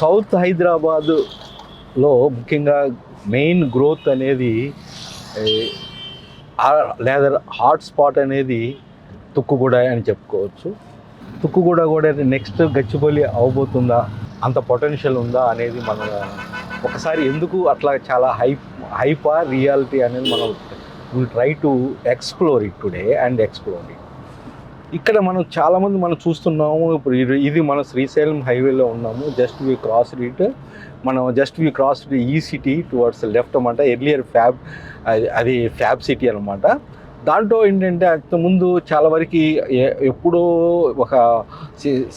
South హైదరాబాదులో ముఖ్యంగా main growth అనేది లేదా హాట్ స్పాట్ అనేది తుక్కుగూడ అని చెప్పుకోవచ్చు. తుక్కుగూడ కూడా నెక్స్ట్ గచ్చిబౌలి అవబోతుందా, అంత పొటెన్షియల్ ఉందా అనేది మనం ఒకసారి ఎందుకు అట్లా చాలా హైపా రియాలిటీ అనేది మనం will try to explore it today and explore it. ఇక్కడ మనం చాలామంది మనం చూస్తున్నాము. ఇప్పుడు ఇది మన శ్రీశైలం హైవేలో ఉన్నాము. జస్ట్ వి క్రాస్ ఈ సిటీ టువర్డ్స్ లెఫ్ట్ అనమాట. ఎర్లియర్ అది ఫ్యాబ్ సిటీ అనమాట. దాంట్లో ఏంటంటే అంతకుముందు చాలా వరకు ఎప్పుడో ఒక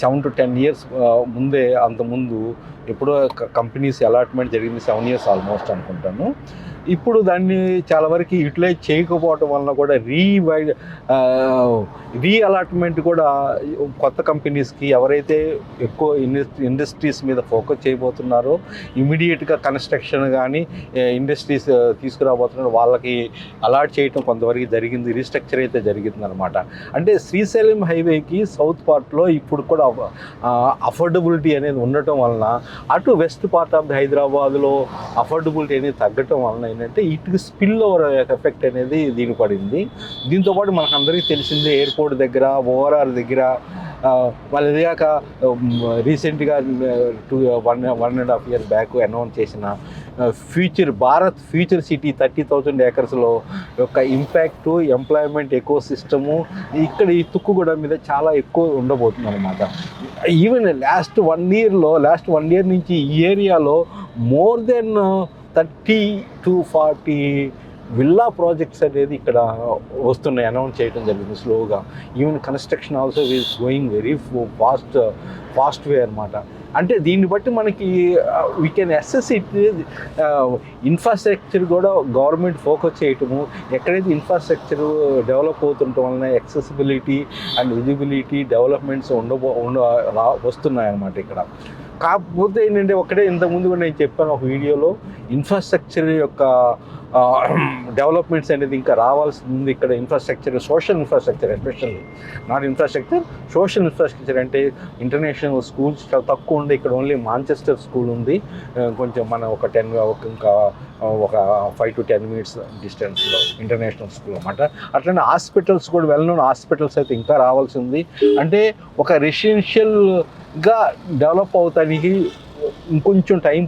7 to 10 years ముందే, అంతకుముందు ఎప్పుడో కంపెనీస్ అలాట్మెంట్ జరిగింది. 7 years ఆల్మోస్ట్ అనుకుంటాను. ఇప్పుడు దాన్ని చాలా వరకు యూటిలైజ్ చేయకపోవటం వలన కూడా రీఅలాట్మెంట్ కూడా కొత్త కంపెనీస్కి ఎవరైతే ఎక్కువ ఇండస్ట్రీస్ మీద ఫోకస్ చేయబోతున్నారో, ఇమీడియట్గా కన్స్ట్రక్షన్ కానీ ఇండస్ట్రీస్ తీసుకురాబోతున్నారో వాళ్ళకి అలాట్ చేయటం కొంతవరకు జరిగింది. రీస్ట్రక్చర్ అయితే జరిగింది అనమాట. అంటే శ్రీశైలం హైవేకి సౌత్ పార్ట్లో ఇప్పుడు కూడా అఫోర్డబిలిటీ అనేది ఉండటం వలన, అటు వెస్ట్ పార్ట్ ఆఫ్ ది హైదరాబాద్లో అఫోర్డబిలిటీ అనేది తగ్గటం వలన ఏంటంటే ఇటుకి స్పిల్ ఓవర్ ఎఫెక్ట్ అనేది దీనికి పడింది. దీంతోపాటు మనకు అందరికీ తెలిసిందే, ఎయిర్పోర్ట్ దగ్గర, ఓఆర్ఆర్ దగ్గర వాళ్ళు ఎదిగాక రీసెంట్గా 1.5 years బ్యాక్ అనౌన్స్ చేసిన భారత్ ఫ్యూచర్ సిటీ 30,000 acres యొక్క ఇంపాక్టు, ఎంప్లాయ్మెంట్ ఎకో సిస్టము ఇక్కడ ఈ తుక్కుగూడ మీద చాలా ఎక్కువ ఉండబోతుంది అనమాట. ఈవెన్ లాస్ట్ 1 year నుంచి ఈ ఏరియాలో more than 30 to 40 villa projects అనేది ఇక్కడ వస్తున్నాయి, అనౌన్స్ చేయడం జరిగింది స్లోగా. Even construction also is going very fast way అనమాట. అంటే దీన్ని బట్టి మనకి we can assess it. Infrastructure కూడా గవర్నమెంట్ ఫోకస్ చేయటము, ఎక్కడైతే ఇన్ఫ్రాస్ట్రక్చర్ డెవలప్ అవుతుండటం వలన యాక్సెసిబిలిటీ అండ్ విజిబిలిటీ డెవలప్మెంట్స్ వస్తున్నాయి అన్నమాట ఇక్కడ. కాకపోతే ఏంటంటే ఒకటే, ఇంతకుముందు కూడా నేను చెప్పాను ఒక వీడియోలో, ఇన్ఫ్రాస్ట్రక్చర్ యొక్క డెవలప్మెంట్స్ అనేది ఇంకా రావాల్సి ఉంది. ఇక్కడ infrastructure, social infrastructure, especially not infrastructure, social infrastructure అంటే ఇంటర్నేషనల్ స్కూల్స్ చాలా తక్కువ ఉంది. ఇక్కడ ఓన్లీ మాంచెస్టర్ స్కూల్ ఉంది, కొంచెం మన ఇంకా ఒక 5 to 10 minutes డిస్టెన్స్లో ఇంటర్నేషనల్ స్కూల్ అన్నమాట. అట్లనే హాస్పిటల్స్ కూడా, వెల్ నోన్ హాస్పిటల్స్ అయితే ఇంకా రావాల్సి ఉంది. అంటే ఒక రెసిడెన్షియల్గా డెవలప్ అవుతానికి ఇంకొంచెం టైం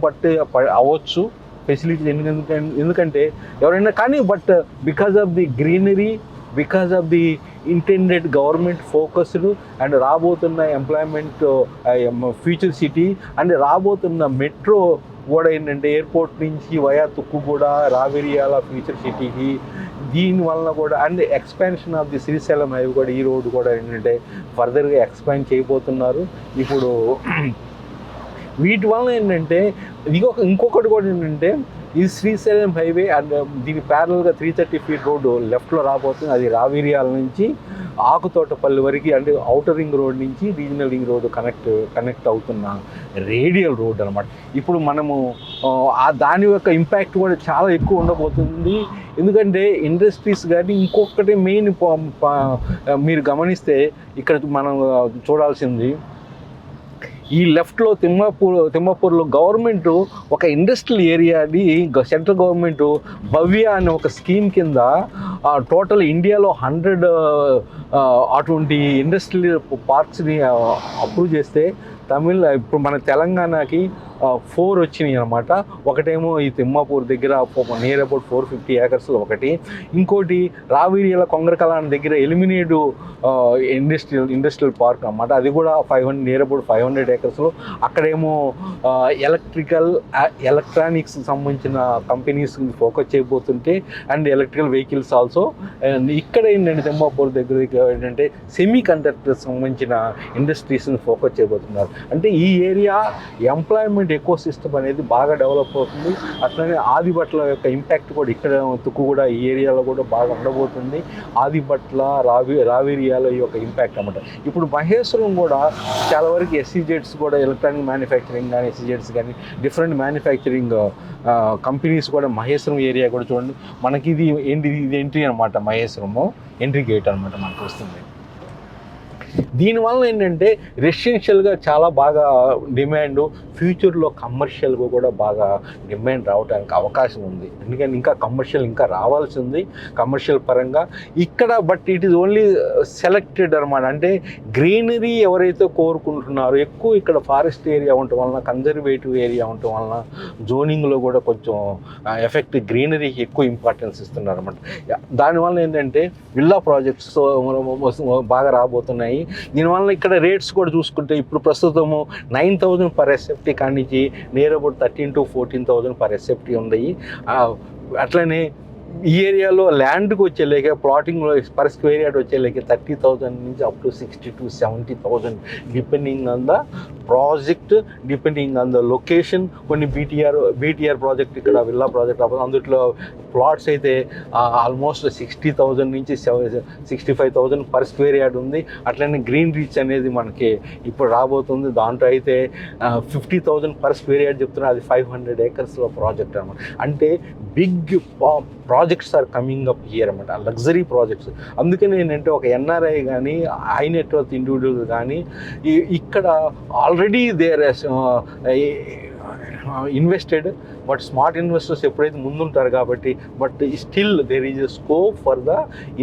అవ్వచ్చు ఫెసిలిటీస్. ఎందుకంటే ఎవరైనా కానీ, but because of the greenery, because of the intended government focused and రాబోతున్న ఎంప్లాయ్మెంట్ ఫ్యూచర్ సిటీ అండ్ రాబోతున్న మెట్రో కూడా ఏంటంటే ఎయిర్పోర్ట్ నుంచి వయా తుక్కుగూడ, రావిరియాల ఫ్యూచర్ సిటీకి, దీనివల్ల కూడా and expansion of the Srisailam highway కూడా, ఈ రోడ్డు కూడా ఏంటంటే ఫర్దర్గా ఎక్స్పాండ్ చేయబోతున్నారు ఇప్పుడు. వీటి వలన ఏంటంటే ఇంకొకటి కూడా ఏంటంటే, ఈ శ్రీశైలం హైవే అండ్ దీని ప్యారల్గా 330 feet రోడ్డు లెఫ్ట్లో రాబోతుంది. అది రావిరియాల నుంచి ఆకుతోటపల్లి వరకు, అంటే ఔటర్ రింగ్ రోడ్ నుంచి రీజనల్ రింగ్ రోడ్డు కనెక్ట్ అవుతున్న రేడియల్ రోడ్ అనమాట. ఇప్పుడు మనము దాని యొక్క ఇంపాక్ట్ కూడా చాలా ఎక్కువ ఉండబోతుంది. ఎందుకంటే ఇండస్ట్రీస్ కానీ, ఇంకొకటి మెయిన్ మీరు గమనిస్తే ఇక్కడ మనం చూడాల్సింది, ఈ లెఫ్ట్లో తిమ్మాపూర్లో గవర్నమెంట్ ఒక ఇండస్ట్రియల్ ఏరియాని సెంట్రల్ గవర్నమెంట్ భవ్య అనే ఒక స్కీమ్ కింద టోటల్ ఇండియాలో 100 అటువంటి ఇండస్ట్రియల్ పార్క్స్ని అప్రూవ్ చేస్తే, ఇప్పుడు మన తెలంగాణకి 4 వచ్చినాయి అనమాట. ఒకటేమో ఈ తిమ్మాపూర్ దగ్గర నియర్ అబౌట్ 450 acres ఒకటి, ఇంకోటి రావిరియాల కొంగరకలాన్ దగ్గర ఎలిమినేట్ ఇండస్ట్రియల్ పార్క్ అన్నమాట. అది కూడా నియర్ అబౌట్ 500 acres. అక్కడేమో ఎలక్ట్రానిక్స్ సంబంధించిన కంపెనీస్ ఫోకస్ చేయబోతుంటే and electrical vehicles also. And ఇక్కడ ఏంటంటే తిమ్మాపూర్ దగ్గర ఏంటంటే సెమీ కండక్టర్స్ సంబంధించిన ఇండస్ట్రీస్ని ఫోకస్ చేయబోతున్నారు. అంటే ఈ ఏరియా ఎంప్లాయ్మెంట్ ఎకో సిస్టమ్ అనేది బాగా డెవలప్ అవుతుంది. అట్లనే ఆదిబట్ల యొక్క ఇంపాక్ట్ కూడా ఇక్కడ తుక్కుగూడ ఈ ఏరియాలో కూడా బాగా ఉండబోతుంది. ఆదిబట్ల, రావిరియాలో ఈ యొక్క ఇంపాక్ట్ అన్నమాట. ఇప్పుడు మహేశ్వరం కూడా చాలా వరకు SEZs కూడా, ఎలక్ట్రానిక్ మ్యానుఫ్యాక్చరింగ్ కానీ, SEZs కానీ, డిఫరెంట్ మ్యానుఫ్యాక్చరింగ్ కంపెనీస్ కూడా మహేశ్వరం ఏరియా కూడా చూడండి. మనకి ఇది ఎంట్రీ అనమాట, మహేశ్వరము ఎంట్రీ గేట్ అనమాట మనకు వస్తుంది. దీనివల్ల ఏంటంటే రెసిడెన్షియల్గా చాలా బాగా డిమాండ్, ఫ్యూచర్లో కమర్షియల్గా కూడా బాగా డిమాండ్ రావడానికి అవకాశం ఉంది. ఎందుకంటే ఇంకా కమర్షియల్ ఇంకా రావాల్సి ఉంది కమర్షియల్ పరంగా ఇక్కడ. But it is only selected అనమాట. అంటే గ్రీనరీ ఎవరైతే కోరుకుంటున్నారో, ఎక్కువ ఇక్కడ ఫారెస్ట్ ఏరియా ఉండటం వలన, కన్జర్వేటివ్ ఏరియా ఉండటం వలన జోనింగ్లో కూడా కొంచెం ఎఫెక్ట్ గ్రీనరీకి ఎక్కువ ఇంపార్టెన్స్ ఇస్తున్నారు అనమాట. దానివల్ల ఏంటంటే విల్లా ప్రాజెక్ట్స్ బాగా రాబోతున్నాయి. దీనివల్ల ఇక్కడ రేట్స్ కూడా చూసుకుంటే ఇప్పుడు ప్రస్తుతము 9,000 పర్ ఎస్ఎఫ్టీ కానించి near about 13,000 to 14,000 per SFT ఉన్నాయి. అట్లనే ఈ ఏరియాలో ల్యాండ్కి వచ్చేలేక ప్లాటింగ్లో పర్ స్క్వేర్ యార్డ్ వచ్చేలేక 30,000 నుంచి up to 60,000 to 70,000 depending on the project, depending on the location. కొన్ని బీటీఆర్ ప్రాజెక్ట్ ఇక్కడ విల్లా ప్రాజెక్ట్ అందులో ప్లాట్స్ అయితే ఆల్మోస్ట్ 60,000 నుంచి 65,000 పర్ స్క్వేర్ యార్డ్ ఉంది. అట్లనే గ్రీన్ రీచ్ అనేది మనకి ఇప్పుడు రాబోతుంది. దాంట్లో అయితే 50,000 పర్ స్క్వేర్ యార్డ్ చెప్తున్నారు. అది 500 acresలో ప్రాజెక్ట్ అనమాట. అంటే big projects are coming up here అనమాట, లగ్జరీ ప్రాజెక్ట్స్. అందుకని ఏంటంటే ఒక ఎన్ఆర్ఐ కానీ హై నెట్వర్త్ ఇండివిజువల్ కానీ ఇక్కడ already they're invested, but smart investors ఎప్పుడైతే ముందుంటారు కాబట్టి, but still there is a scope for the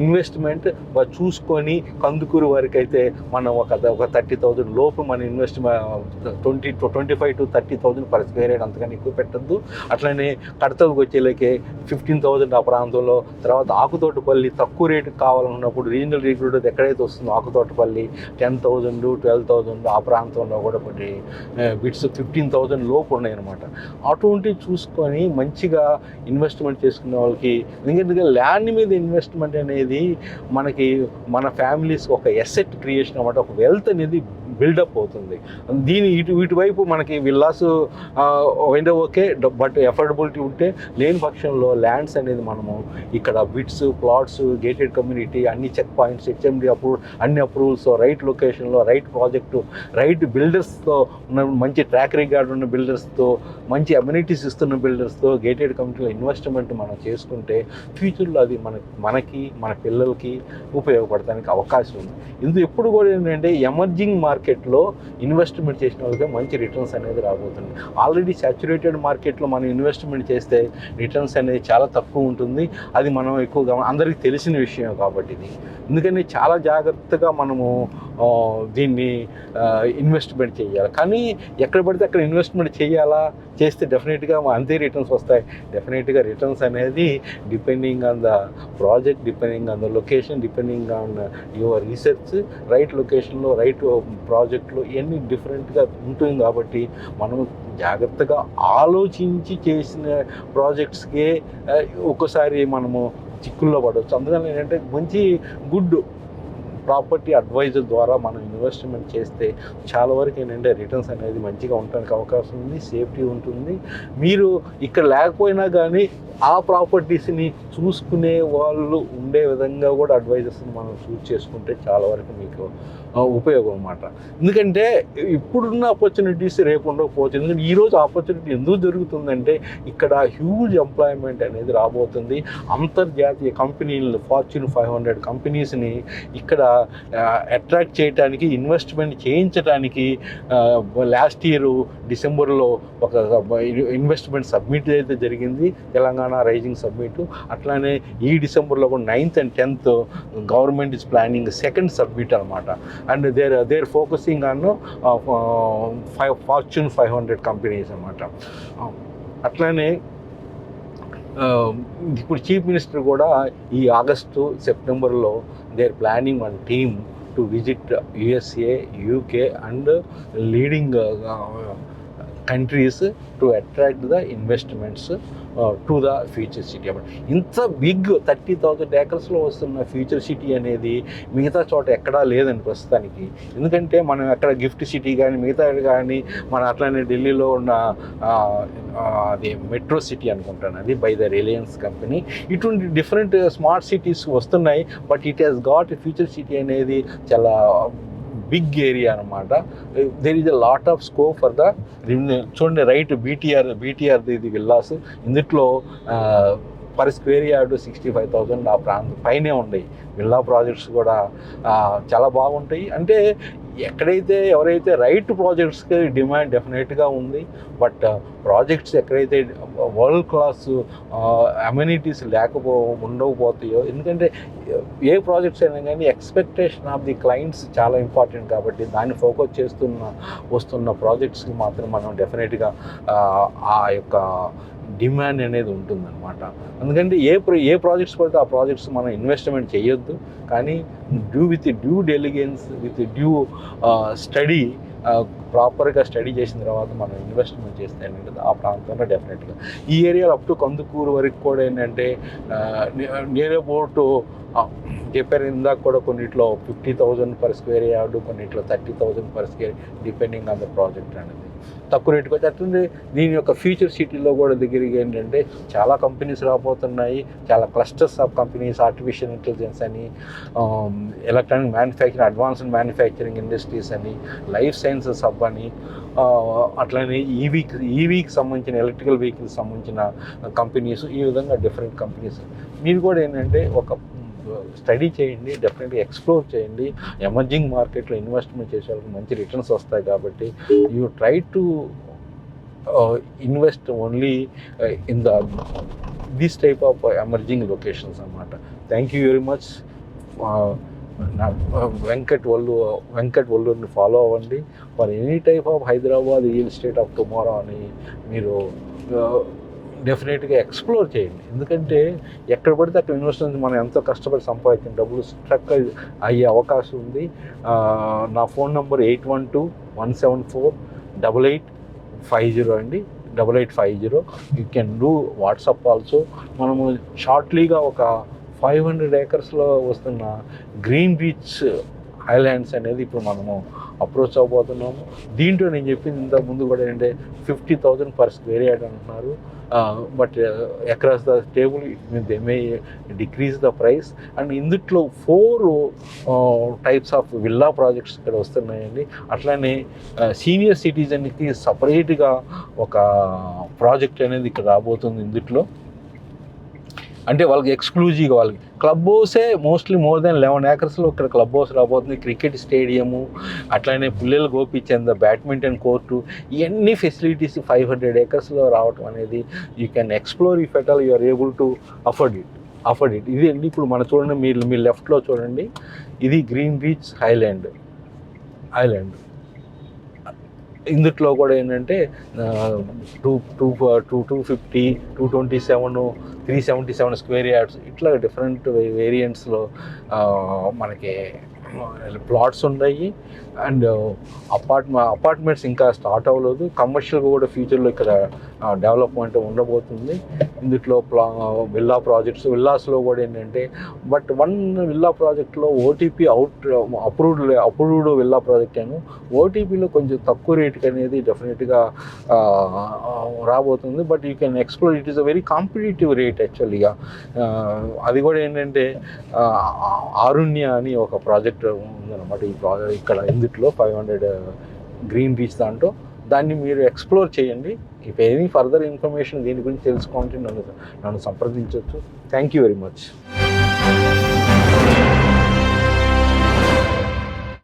investment. చూసుకొని కందుకూరు వరకు అయితే మనం ఒక 30,000 లోపు మన investment 25,000 to 30,000 per square yard, అంతకని ఎక్కువ పెట్టద్దు. అట్లనే కడతలకు వచ్చేలాకే 15,000 ఆ ప్రాంతంలో. తర్వాత ఆకుతోటపల్లి తక్కువ రేటుకి కావాలన్నప్పుడు రీజనల్ రిక్రూటర్ ఎక్కడైతే వస్తుందో ఆకుతోటపల్లి 10,000 12,000 ఆ ప్రాంతంలో కూడా కొన్ని బిట్స్ 15,000 లోపు ఉన్నాయి అనమాట. అటువంటి చూసుకొని మంచిగా ఇన్వెస్ట్మెంట్ చేసుకునే వాళ్ళకి, ఎందుకంటే ల్యాండ్ మీద ఇన్వెస్ట్మెంట్ అనేది మనకి మన ఫ్యామిలీస్కి ఒక ఎసెట్ క్రియేషన్ అన్నమాట, ఒక వెల్త్ అనేది బిల్డప్ అవుతుంది. ఇటువైపు మనకి విల్లాస్ అయినా ఓకే, బట్ ఎఫోర్డబిలిటీ ఉంటే, లేని పక్షంలో ల్యాండ్స్ అనేది మనము ఇక్కడ బిట్స్, ప్లాట్స్, గేటెడ్ కమ్యూనిటీ, అన్ని చెక్ పాయింట్స్, హెచ్ఎండి అన్ని అప్రూవల్స్, రైట్ లొకేషన్లో, రైట్ ప్రాజెక్టు, రైట్ బిల్డర్స్తో ఉన్న మంచి ట్రాక్ రికార్డ్ ఉన్న బిల్డర్స్తో, మంచి అమ్యూనిటీస్ ఇస్తున్న బిల్డర్స్తో గేటెడ్ కమ్యూనిటీలో ఇన్వెస్ట్మెంట్ మనం చేసుకుంటే ఫ్యూచర్లో అది మనకి మన పిల్లలకి ఉపయోగపడటానికి అవకాశం ఉంది. ఎప్పుడు కూడా ఏంటంటే ఎమర్జింగ్ మార్కెట్లో ఇన్వెస్ట్మెంట్ చేసిన వాళ్ళకి మంచి రిటర్న్స్ అనేది రాబోతుంది. ఆల్రెడీ సాచురేటెడ్ మార్కెట్లో మనం ఇన్వెస్ట్మెంట్ చేస్తే రిటర్న్స్ అనేది చాలా తక్కువ ఉంటుంది. అది మనం ఎక్కువగా అందరికీ తెలిసిన విషయం కాబట్టి ఇది. ఎందుకని చాలా జాగ్రత్తగా మనము దీన్ని ఇన్వెస్ట్మెంట్ చేయాలి. కానీ ఎక్కడ పడితే అక్కడ ఇన్వెస్ట్మెంట్ చేయాలా, చేస్తే డెఫినెట్గా అంతే రిటర్న్స్ వస్తాయి. డెఫినెట్గా రిటర్న్స్ అనేది depending on the project, depending on the location, depending on your research, right లొకేషన్లో, రైట్ ప్రాజెక్ట్లో ఇవన్నీ డిఫరెంట్గా ఉంటుంది. కాబట్టి మనం జాగ్రత్తగా ఆలోచించి చేసిన ప్రాజెక్ట్స్కే ఒక్కోసారి మనము చిక్కుల్లో పడవచ్చు. అందుకని ఏంటంటే మంచి గుడ్ ప్రాపర్టీ అడ్వైజర్ ద్వారా మనం ఇన్వెస్ట్మెంట్ చేస్తే చాలా వరకు ఏంటంటే రిటర్న్స్ అనేది మంచిగా ఉండడానికి అవకాశం ఉంది, సేఫ్టీ ఉంటుంది. మీరు ఇక్కడ లేకపోయినా కానీ ఆ ప్రాపర్టీస్ని చూసుకునే వాళ్ళు ఉండే విధంగా కూడా అడ్వైజర్స్ని మనం చూస్ చేసుకుంటే చాలా వరకు మీకు ఉపయోగం అన్నమాట. ఎందుకంటే ఇప్పుడున్న ఆపర్చునిటీస్ రేపు ఉండకపోవచ్చు. ఎందుకంటే ఈరోజు ఆపర్చునిటీ ఎందుకు జరుగుతుందంటే ఇక్కడ హ్యూజ్ ఎంప్లాయ్మెంట్ అనేది రాబోతుంది. అంతర్జాతీయ కంపెనీలు, Fortune 500 కంపెనీస్ని ఇక్కడ అట్రాక్ట్ చేయడానికి, ఇన్వెస్ట్మెంట్ చేయించడానికి లాస్ట్ ఇయర్ డిసెంబర్లో ఒక ఇన్వెస్ట్మెంట్ సబ్మిట్ అయితే జరిగింది, తెలంగాణ రైజింగ్ సబ్మిట్. అట్లానే ఈ డిసెంబర్లో కూడా 9th and 10th government is planning second submit అనమాట. And they're focusing on Fortune 500 companies అనమాట. అట్లానే ఇప్పుడు చీఫ్ మినిస్టర్ కూడా ఈ ఆగస్టు సెప్టెంబర్లో they're planning one team to visit USA, UK and leading countries to attract the investments to the future city అన్నమాట. ఇంత big 30,000 acresలో వస్తున్న ఫ్యూచర్ సిటీ అనేది మిగతా చోట ఎక్కడా లేదండి ప్రస్తుతానికి. ఎందుకంటే మనం ఎక్కడ గిఫ్ట్ సిటీ కానీ మిగతా కానీ మన అట్లానే ఢిల్లీలో ఉన్న అది మెట్రో సిటీ అనుకుంటాను, అది బై ద రిలయన్స్ కంపెనీ. ఇటువంటి డిఫరెంట్ స్మార్ట్ సిటీస్ వస్తున్నాయి. But it has got future city అనేది చాలా బిగ్ ఏరియా అనమాట. There is a lot of scope for the చూడండి రైట్ బీటీఆర్ ఇది విల్లాస్. ఇందులో పర్ స్క్వేర్ యార్డ్ 65,000 ఆ ప్రాంతం పైనే ఉన్నాయి. విల్లా ప్రాజెక్ట్స్ కూడా చాలా బాగుంటాయి. అంటే ఎక్కడైతే ఎవరైతే రైట్ ప్రాజెక్ట్స్కి డిమాండ్ డెఫినెట్గా ఉంది. బట్ ప్రాజెక్ట్స్ ఎక్కడైతే వరల్డ్ క్లాస్ అమ్యూనిటీస్ ఉండకపోతాయో, ఎందుకంటే ఏ ప్రాజెక్ట్స్ అయినా కానీ ఎక్స్పెక్టేషన్ ఆఫ్ ది క్లయింట్స్ చాలా ఇంపార్టెంట్ కాబట్టి దాన్ని ఫోకస్ వస్తున్న ప్రాజెక్ట్స్కి మాత్రం మనం డెఫినెట్గా ఆ యొక్క డిమాండ్ అనేది ఉంటుందన్నమాట. ఎందుకంటే ఏ ప్రాజెక్ట్స్ పడితే ఆ ప్రాజెక్ట్స్ మనం ఇన్వెస్ట్మెంట్ చేయొద్దు, కానీ with due డెలిగెన్స్, with due study, ప్రాపర్గా స్టడీ చేసిన తర్వాత మనం ఇన్వెస్ట్మెంట్ చేస్తే ఏంటంటే ఆ ప్రాంతంలో డెఫినెట్గా ఈ ఏరియాలో అప్ టు కందుకూరు వరకు కూడా ఏంటంటే నియర్ అబౌట్ చెప్పారు ఇందాక కూడా, కొన్నిట్లో 50,000 పర్ స్క్వేర్ యార్డు, కొన్నిట్లో 30,000 per square, depending on the project అనేది తక్కువ రేటుకి వచ్చి అట్లనే దీని యొక్క ఫ్యూచర్ సిటీలో కూడా దగ్గరికి ఏంటంటే చాలా కంపెనీస్ రాబోతున్నాయి. చాలా clusters of companies, artificial intelligence అని, electronic manufacturing, advanced manufacturing industries అని, లైఫ్ సైన్సెస్ హబ్ అని, అట్లనే ఈవీకి సంబంధించిన ఎలక్ట్రికల్ వెహికల్స్ సంబంధించిన కంపెనీస్, ఈ విధంగా డిఫరెంట్ కంపెనీస్. మీరు కూడా ఏంటంటే ఒక స్టడీ చేయండి, డెఫినెట్గా ఎక్స్ప్లోర్ చేయండి. ఎమర్జింగ్ మార్కెట్లో ఇన్వెస్ట్మెంట్ చేసే వాళ్ళకి మంచి రిటర్న్స్ వస్తాయి కాబట్టి you try to invest only in this type of emerging locations అన్నమాట. Thank you very much. Venkat వల్లూరిని ఫాలో అవ్వండి for any type of Hyderabad real estate of tomorrow అని మీరు డెఫినెట్గా ఎక్స్ప్లోర్ చేయండి. ఎందుకంటే ఎక్కడ పడితే అక్కడ ఇన్వెస్ట్మెంట్ మనం ఎంతో కష్టపడి సంపాదించిన డబ్బులు స్ట్రక్ అయ్యే అవకాశం ఉంది. నా ఫోన్ నెంబర్ 8121748850 అండి, 8850. You can do WhatsApp also. మనము షార్ట్లీగా ఒక 500 ఏకర్స్లో వస్తున్న గ్రీన్ బీచ్ ఐలాండ్స్ అనేది ఇప్పుడు మనము అప్రోచ్ అవ్వబోతున్నాము. దీంట్లో నేను చెప్పింది ఇంతకుముందు కూడా ఏంటంటే 50,000 పర్ స్క్వేర్ యార్డ్ అంటున్నారు. But across the table they may decrease the price. And ఇందుట్లో 4 టైప్స్ ఆఫ్ విల్లా ప్రాజెక్ట్స్ ఇక్కడ వస్తున్నాయండి. అట్లానే సీనియర్ సిటిజన్కి సపరేట్గా ఒక ప్రాజెక్ట్ అనేది ఇక్కడ రాబోతుంది. ఇందుట్లో అంటే వాళ్ళకి ఎక్స్క్లూజివ్గా వాళ్ళకి క్లబ్ హౌసే మోస్ట్లీ మోర్ దెన్ 11 ఏకర్స్లో ఇక్కడ క్లబ్ హౌస్ రాబోతుంది. క్రికెట్ స్టేడియము, అట్లానే పిల్లలు గోపించేంత బ్యాడ్మింటన్ కోర్టు, ఇవన్నీ ఫెసిలిటీస్ 500 ఏకర్స్లో రావటం అనేది you can explore if at all you are able to afford it. ఇది అండి ఇప్పుడు మనం చూడండి, మీ లెఫ్ట్లో చూడండి, ఇది గ్రీన్ బీచ్ ఐలాండ్. ఇందుట్లో కూడా ఏంటంటే 250, 227, 377 స్క్వేర్ యార్డ్స్ ఇట్లా డిఫరెంట్ వేరియంట్స్లో మనకి ప్లాట్స్ ఉన్నాయి. అండ్ అపార్ట్మెంట్స్ ఇంకా స్టార్ట్ అవ్వలేదు. కమర్షియల్గా కూడా ఫ్యూచర్లో ఇక్కడ డెవలప్మెంట్ ఉండబోతుంది. ఇందులో విల్లాస్లో కూడా ఏంటంటే బట్ వన్ విల్లా ప్రాజెక్ట్లో ఓటీపీ అప్రూవ్డ్ విల్లా ప్రాజెక్ట్ అను ఓటీపీలో కొంచెం తక్కువ రేటుకి అనేది డెఫినెట్గా రాబోతుంది. But you can explore, it is a very competitive rate యాక్చువల్గా. అది కూడా ఏంటంటే ఆరుణ్య అని ఒక ప్రాజెక్ట్ ఉందన్నమాట. ఈ ప్రాజెక్ట్ ఇక్కడ ఇందుట్లో 500 గ్రీన్ బీచ్ దాన్ని మీరు ఎక్స్ప్లోర్ చేయండి. ఇఫ్ ఎనీ ఫర్దర్ ఇన్ఫర్మేషన్ దీని గురించి తెలుసుకోవాలంటే నన్ను సంప్రదించవచ్చు. Thank you very much.